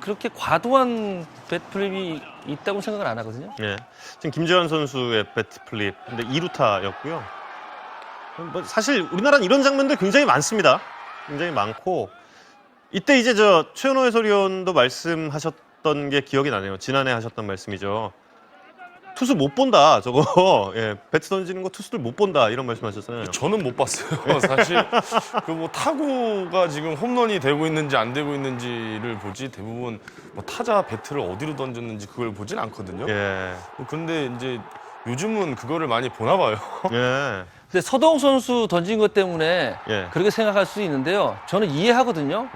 그렇게 과도한 배트플립이 있다고 생각을 안 하거든요. 예. 지금 김재환 선수의 배트플립, 근데 2루타였고요. 뭐 사실 우리나라는 이런 장면들 굉장히 많습니다. 굉장히 많고 이때 이제 최은호 해설위원도 말씀하셨던 게 기억이 나네요. 지난해 하셨던 말씀이죠. 투수 못 본다 저거. 예, 배트 던지는 거 투수들 못 본다 이런 말씀하셨잖아요. 저는 못 봤어요. 사실 그 뭐 타구가 지금 홈런이 되고 있는지 안 되고 있는지를 보지 대부분 뭐 타자 배트를 어디로 던졌는지 그걸 보진 않거든요. 예. 근데 이제 요즘은 그거를 많이 보나 봐요. 예. 근데 서동 선수 던진 것 때문에 예. 그렇게 생각할 수 있는데요. 저는 이해하거든요.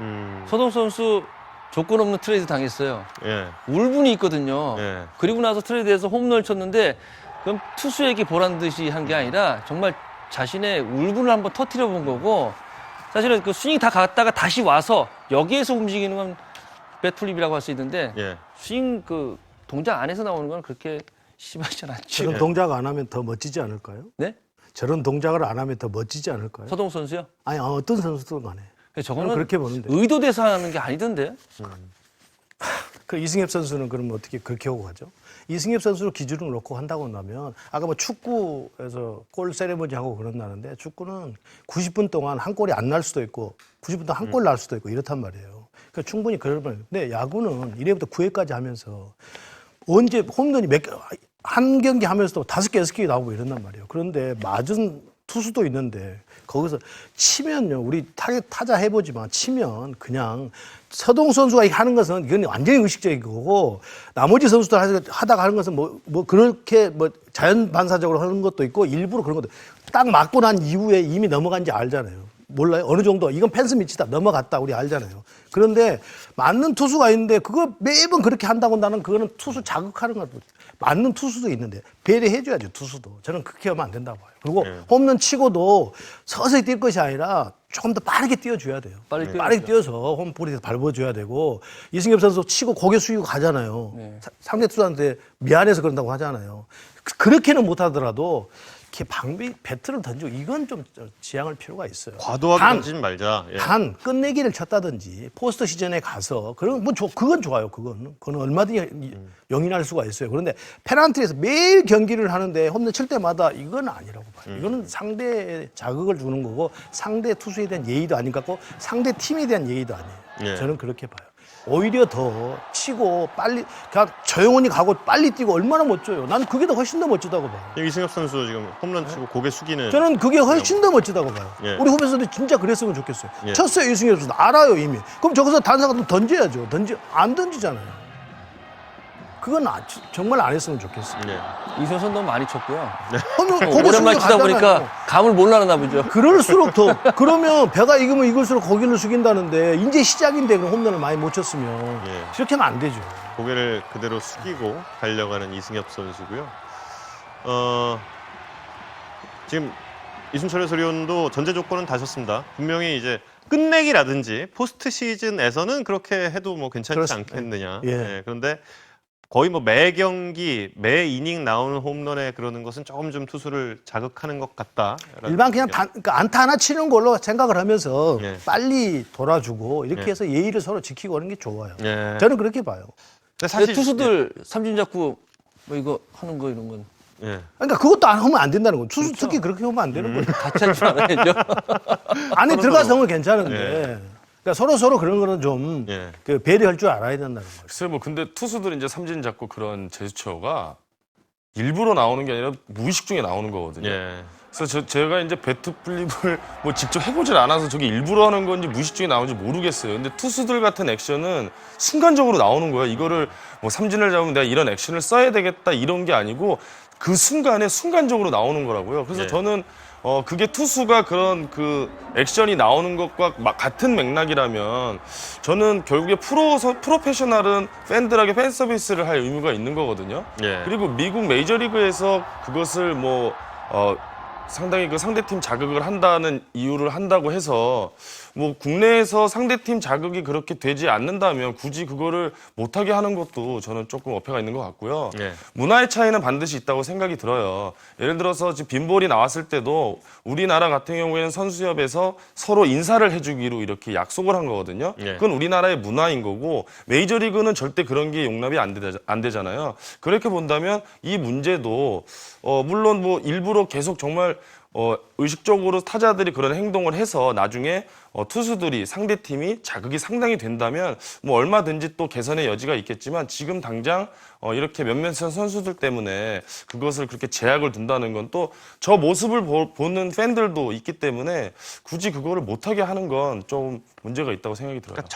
서동 선수 조건 없는 트레이드 당했어요. 예. 울분이 있거든요. 예. 그리고 나서 트레이드에서 홈런을 쳤는데 그럼 투수에게 보란 듯이 한 게 아니라 정말 자신의 울분을 한번 터뜨려 본 거고 사실은 그 스윙 다 갔다가 다시 와서 여기에서 움직이는 건 배트플립이라고 할 수 있는데 예. 스윙 그 동작 안에서 나오는 건 그렇게 심하지 않죠. 저런 동작 안 하면 더 멋지지 않을까요? 네? 저런 동작을 안 하면 더 멋지지 않을까요? 서동 선수요? 아니 어떤 선수든 간에 저거는 저는 그렇게 보는데. 의도돼서 하는 게 아니던데. 그 이승엽 선수는 그러면 어떻게 그렇게 하고 가죠? 이승엽 선수를 기준으로 놓고 한다고 한다면 아까 뭐 축구에서 골 세레머니 하고 그런다는데 축구는 90분 동안 한 골이 안 날 수도 있고 90분 동안 한 골 날 수도 있고 이렇단 말이에요. 그러니까 충분히 그럴 만. 근데 야구는 1회부터 9회까지 하면서 언제 홈런이 한 경기 하면서도 5개, 6개 나오고 이런단 말이에요. 그런데 맞은 투수도 있는데 거기서 치면요. 우리 타자 해보지만 치면 그냥 서동 선수가 하는 것은 이건 완전히 의식적인 거고 나머지 선수들 하다가 하는 것은 뭐 그렇게 뭐 자연 반사적으로 하는 것도 있고 일부러 그런 것도 딱 맞고 난 이후에 이미 넘어간지 알잖아요. 몰라요? 어느 정도 이건 펜스 밑이다 넘어갔다 우리 알잖아요. 그런데 맞는 투수가 있는데 그거 매번 그렇게 한다고 나는 그거는 투수 자극하는 것 맞는 투수도 있는데 배려해줘야죠 투수도. 저는 그렇게 하면 안 된다고 봐요. 그리고 홈런 치고도 서서히 뛸 것이 아니라 조금 더 빠르게 뛰어줘야 돼요. 빠르게 뛰어서 홈볼에 밟아줘야 되고 이승엽 선수 치고 고개 숙이고 가잖아요. 네. 상대 투수한테 미안해서 그런다고 하잖아요. 그렇게는 못하더라도 이렇게 배트를 던지고 이건 좀 지양할 필요가 있어요. 과도하게 던지지 말자. 예. 단 끝내기를 쳤다든지 포스트 시즌에 가서 그런 뭐 그건 좋아요. 그건 얼마든지 용인할 수가 있어요. 그런데 페널티에서 매일 경기를 하는데 홈런 칠 때마다 이건 아니라고 봐요. 이거는 상대에 자극을 주는 거고 상대 투수에 대한 예의도 아닌 것 같고 상대 팀에 대한 예의도 아니에요. 예. 저는 그렇게 봐요. 오히려 더 치고 빨리 그냥 조용히 가고 빨리 뛰고 얼마나 멋져요. 나는 그게 더 훨씬 더 멋지다고 봐요. 이승엽 선수 지금 홈런 치고 고개 숙이는. 저는 그게 훨씬 더 멋지다고 봐요. 예. 우리 후배들도 진짜 그랬으면 좋겠어요. 예. 쳤어요, 이승엽 선수. 알아요, 이미. 그럼 저기서 단사가 또 던져야죠. 안 던지잖아요. 그건 정말 안 했으면 좋겠어요. 예. 이선선 너무 많이 쳤고요. 오랜만에 오랜만에 치다 보니까 감을 몰라나 보죠. 그럴수록 더 그러면 배가 익으면 익을수록 고개를 숙인다는데 이제 시작인데 그럼 홈런을 많이 못 쳤으면 예. 이렇게 하면 안 되죠. 고개를 그대로 숙이고 달려가는 이승엽 선수고요. 지금 이순철 해설위원도 전제 조건은 다셨습니다. 분명히 이제 끝내기라든지 포스트 시즌에서는 그렇게 해도 뭐 괜찮지 그렇습니다. 않겠느냐. 예. 예, 그런데 거의 뭐 매 경기, 매 이닝 나오는 홈런에 그러는 것은 조금 좀 투수를 자극하는 것 같다. 일반 그냥 그러니까 안타 하나 치는 걸로 생각을 하면서 예. 빨리 돌아주고 이렇게 예. 해서 예의를 서로 지키고 하는 게 좋아요. 예. 저는 그렇게 봐요. 근데 근데 투수들 삼진 잡고 뭐 이거 하는 거 이런 건 예. 그러니까 그것도 안 하면 안 된다는 거예요. 투수 그렇죠. 특히 그렇게 하면 안 되는 거예요. 같이 할 줄 알아야죠. 안에 들어가서 하면 괜찮은데. 예. 그러니까 서로 그런 거는 좀 예. 그 배려할 줄 알아야 된다는 거예요. 글쎄요, 뭐 근데 투수들 이제 삼진 잡고 그런 제스처가 일부러 나오는 게 아니라 무의식 중에 나오는 거거든요. 예. 그래서 제가 이제 배트 플립을 뭐 직접 해보질 않아서 저게 일부러 하는 건지 무의식 중에 나오는지 모르겠어요. 근데 투수들 같은 액션은 순간적으로 나오는 거예요. 이거를 뭐 삼진을 잡으면 내가 이런 액션을 써야 되겠다 이런 게 아니고 그 순간에 순간적으로 나오는 거라고요. 그래서 예. 저는 그게 투수가 그런 그 액션이 나오는 것과 같은 맥락이라면 저는 결국에 프로페셔널은 팬들에게 팬 서비스를 할 의무가 있는 거거든요. 예. 그리고 미국 메이저리그에서 그것을 뭐 상당히 그 상대팀 자극을 한다는 이유를 한다고 해서 뭐 국내에서 상대팀 자극이 그렇게 되지 않는다면 굳이 그거를 못하게 하는 것도 저는 조금 어폐가 있는 것 같고요. 네. 문화의 차이는 반드시 있다고 생각이 들어요. 예를 들어서 지금 빈볼이 나왔을 때도 우리나라 같은 경우에는 선수협에서 서로 인사를 해주기로 이렇게 약속을 한 거거든요. 네. 그건 우리나라의 문화인 거고 메이저리그는 절대 그런 게 용납이 안 되잖아요. 그렇게 본다면 이 문제도 물론 뭐 일부러 계속 정말 의식적으로 타자들이 그런 행동을 해서 나중에 투수들이 상대팀이 자극이 상당히 된다면 뭐 얼마든지 또 개선의 여지가 있겠지만 지금 당장 이렇게 몇몇 선수들 때문에 그것을 그렇게 제약을 둔다는 건 또 저 모습을 보는 팬들도 있기 때문에 굳이 그거를 못하게 하는 건 좀 문제가 있다고 생각이 들어요. 그러니까